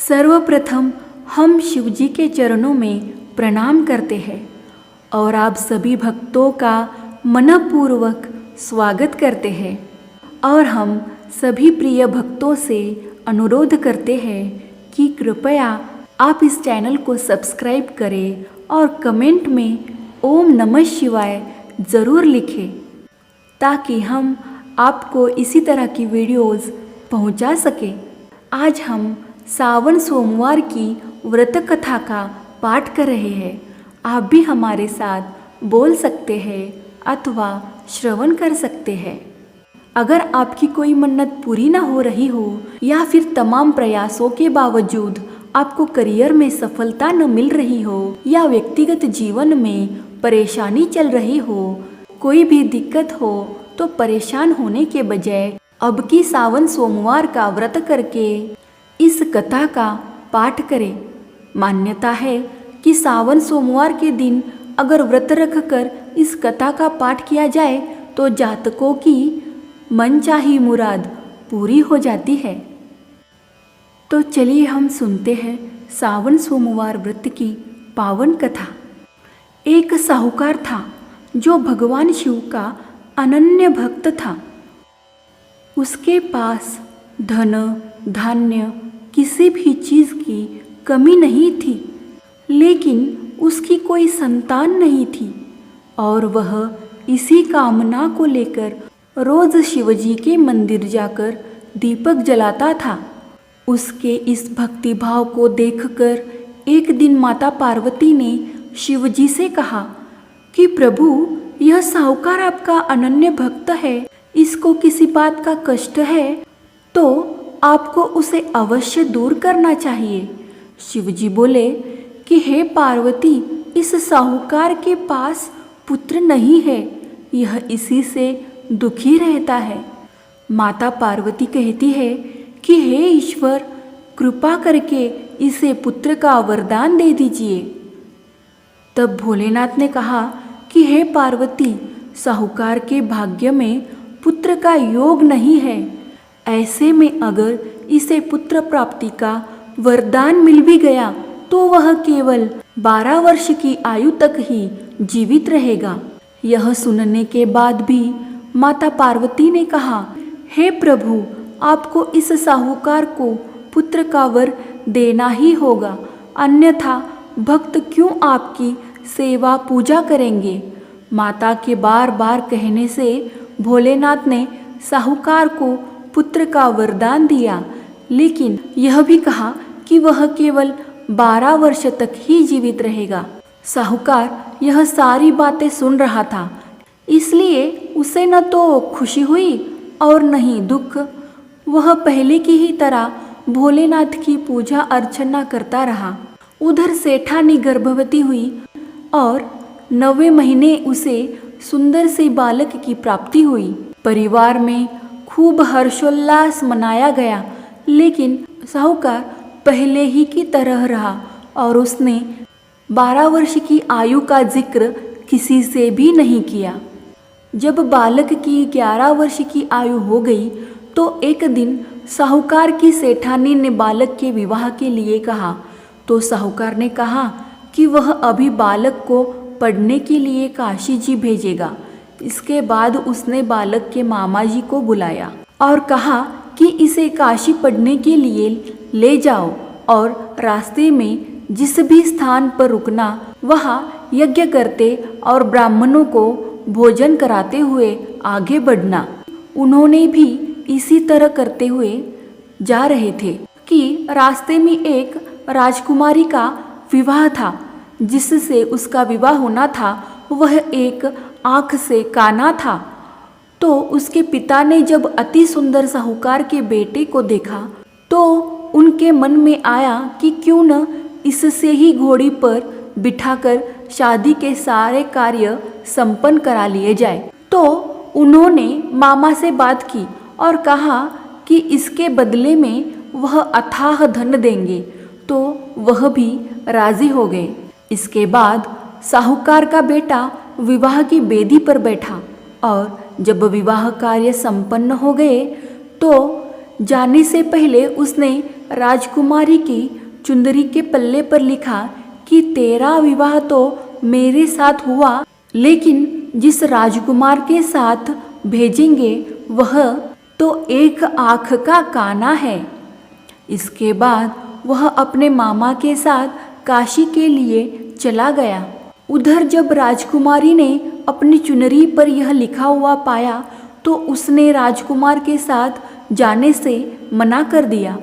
सर्वप्रथम हम शिवजी के चरणों में प्रणाम करते हैं और आप सभी भक्तों का मनपूर्वक स्वागत करते हैं और हम सभी प्रिय भक्तों से अनुरोध करते हैं कि कृपया आप इस चैनल को सब्सक्राइब करें और कमेंट में ओम नमः शिवाय ज़रूर लिखें ताकि हम आपको इसी तरह की वीडियोस पहुंचा सकें। आज हम सावन सोमवार की व्रत कथा का पाठ कर रहे हैं। आप भी हमारे साथ बोल सकते हैं अथवा श्रवण कर सकते हैं। अगर आपकी कोई मन्नत पूरी ना हो रही हो या फिर तमाम प्रयासों के बावजूद आपको करियर में सफलता न मिल रही हो या व्यक्तिगत जीवन में परेशानी चल रही हो, कोई भी दिक्कत हो, तो परेशान होने के बजाय अब की सावन सोमवार का व्रत करके इस कथा का पाठ करें। मान्यता है कि सावन सोमवार के दिन अगर व्रत रखकर इस कथा का पाठ किया जाए तो जातकों की मनचाही मुराद पूरी हो जाती है। तो चलिए हम सुनते हैं सावन सोमवार व्रत की पावन कथा। एक साहूकार था जो भगवान शिव का अनन्य भक्त था। उसके पास धन धान्य किसी भी चीज़ की कमी नहीं थी, लेकिन उसकी कोई संतान नहीं थी और वह इसी कामना को लेकर रोज शिवजी के मंदिर जाकर दीपक जलाता था। उसके इस भक्तिभाव को देखकर एक दिन माता पार्वती ने शिवजी से कहा कि प्रभु, यह साहूकार आपका अनन्य भक्त है, इसको किसी बात का कष्ट है तो आपको उसे अवश्य दूर करना चाहिए। शिवजी बोले कि हे पार्वती, इस साहूकार के पास पुत्र नहीं है, यह इसी से दुखी रहता है। माता पार्वती कहती है कि हे ईश्वर, कृपा करके इसे पुत्र का वरदान दे दीजिए। तब भोलेनाथ ने कहा कि हे पार्वती, साहूकार के भाग्य में पुत्र का योग नहीं है। ऐसे में अगर इसे पुत्र प्राप्ति का वरदान मिल भी गया तो वह केवल 12 वर्ष की आयु तक ही जीवित रहेगा। यह सुनने के बाद भी माता पार्वती ने कहा, हे प्रभु, आपको इस साहूकार को पुत्र का वर देना ही होगा, अन्यथा भक्त क्यों आपकी सेवा पूजा करेंगे। माता के बार बार कहने से भोलेनाथ ने साहूकार को पुत्र का वरदान दिया, लेकिन यह भी कहा कि वह केवल 12 वर्ष तक ही जीवित रहेगा। साहूकार यह सारी बातें सुन रहा था, इसलिए उसे न तो खुशी हुई और न ही दुख। वह पहले की ही तरह भोलेनाथ की पूजा अर्चना करता रहा। उधर सेठानी गर्भवती हुई और 9वें महीने उसे सुंदर से बालक की प्राप्ति हुई। परिवार में खूब हर्षोल्लास मनाया गया, लेकिन साहूकार पहले ही की तरह रहा और उसने 12 वर्ष की आयु का जिक्र किसी से भी नहीं किया। जब बालक की 11 वर्ष की आयु हो गई तो एक दिन साहूकार की सेठानी ने बालक के विवाह के लिए कहा, तो साहूकार ने कहा कि वह अभी बालक को पढ़ने के लिए काशी जी भेजेगा। इसके बाद उसने बालक के मामा जी को बुलाया और कहा कि इसे काशी पढ़ने के लिए ले जाओ और रास्ते में जिस भी स्थान पर रुकना वहाँ यज्ञ करते और ब्राह्मणों को भोजन कराते हुए आगे बढ़ना। उन्होंने भी इसी तरह करते हुए जा रहे थे कि रास्ते में एक राजकुमारी का विवाह था। जिससे उसका विवाह होना था वह एक आँख से काना था। तो उसके पिता ने जब अति सुंदर साहूकार के बेटे को देखा तो उनके मन में आया कि क्यों न इससे ही घोड़ी पर बिठाकर शादी के सारे कार्य संपन्न करा लिए जाए। तो उन्होंने मामा से बात की और कहा कि इसके बदले में वह अथाह धन देंगे, तो वह भी राजी हो गए। इसके बाद साहूकार का बेटा विवाह की बेदी पर बैठा और जब विवाह कार्य संपन्न हो गए तो जाने से पहले उसने राजकुमारी की चुंदरी के पल्ले पर लिखा कि तेरा विवाह तो मेरे साथ हुआ, लेकिन जिस राजकुमार के साथ भेजेंगे वह तो एक आँख का काना है। इसके बाद वह अपने मामा के साथ काशी के लिए चला गया। उधर जब राजकुमारी ने अपनी चुनरी पर यह लिखा हुआ पाया तो उसने राजकुमार के साथ जाने से मना कर दिया।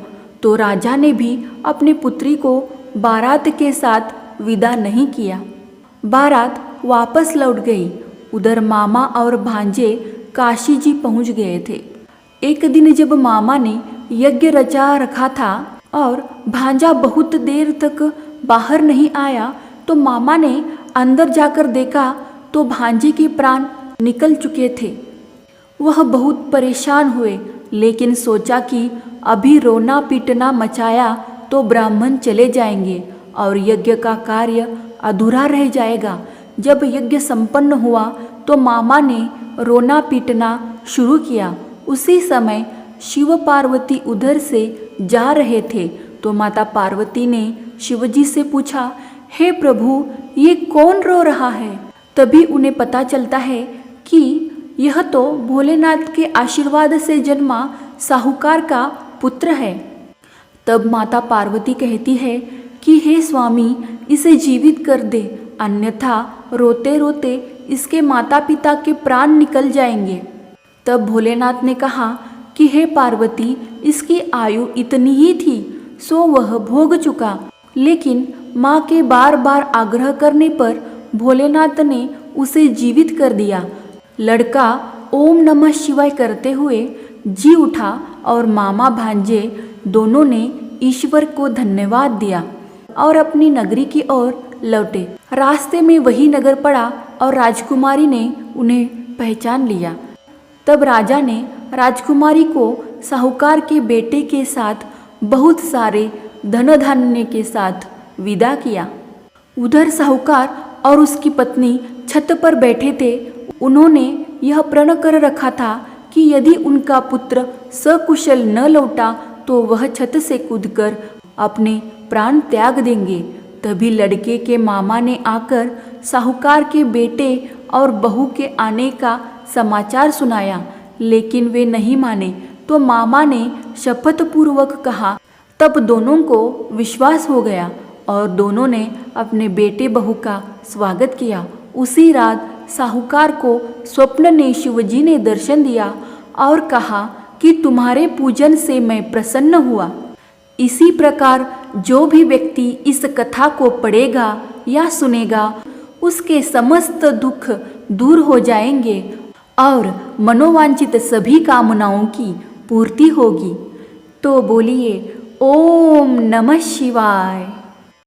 तो राजा ने भी अपनी पुत्री को बारात के साथ विदा नहीं किया। बारात वापस लौट गई। उधर मामा और भांजे काशी जी पहुंच गए थे। एक दिन जब मामा ने यज्ञ रचा रखा था और भांजा बहुत देर तक बाहर नहीं आया तो मामा ने अंदर जाकर देखा तो भांजे के प्राण निकल चुके थे। वह बहुत परेशान हुए, लेकिन सोचा कि अभी रोना पीटना मचाया तो ब्राह्मण चले जाएंगे और यज्ञ का कार्य अधूरा रह जाएगा। जब यज्ञ संपन्न हुआ तो मामा ने रोना पीटना शुरू किया। उसी समय शिव पार्वती उधर से जा रहे थे तो माता पार्वती ने शिवजी से पूछा, हे प्रभु, ये कौन रो रहा है? तभी उन्हें पता चलता है कि यह तो भोलेनाथ के आशीर्वाद से जन्मा साहूकार का पुत्र है। तब माता पार्वती कहती है कि हे स्वामी, इसे जीवित कर दे, अन्यथा रोते रोते इसके माता पिता के प्राण निकल जाएंगे। तब भोलेनाथ ने कहा कि हे पार्वती, इसकी आयु इतनी ही थी सो वह भोग चुका, लेकिन माँ के बार बार आग्रह करने पर भोलेनाथ ने उसे जीवित कर दिया। लड़का ओम नमः शिवाय करते हुए जी उठा और मामा भांजे दोनों ने ईश्वर को धन्यवाद दिया और अपनी नगरी की ओर लौटे। रास्ते में वही नगर पड़ा और राजकुमारी ने उन्हें पहचान लिया। तब राजा ने राजकुमारी को साहूकार के बेटे के साथ बहुत सारे धन धान्य के साथ विदा किया। उधर साहूकार और उसकी पत्नी छत पर बैठे थे। उन्होंने यह प्रण कर रखा था कि यदि उनका पुत्र सकुशल न लौटा तो वह छत से कूदकर अपने प्राण त्याग देंगे। तभी लड़के के मामा ने आकर साहूकार के बेटे और बहू के आने का समाचार सुनाया, लेकिन वे नहीं माने। तो मामा ने शपथ पूर्वक कहा। तब दोनों को विश्वास हो गया और दोनों ने अपने बेटे बहू का स्वागत किया। उसी रात साहूकार को स्वप्न ने शिवजी ने दर्शन दिया और कहा कि तुम्हारे पूजन से मैं प्रसन्न हुआ। इसी प्रकार जो भी व्यक्ति इस कथा को पढ़ेगा या सुनेगा उसके समस्त दुख दूर हो जाएंगे और मनोवांछित सभी कामनाओं की पूर्ति होगी। तो बोलिए ओम नमः शिवाय।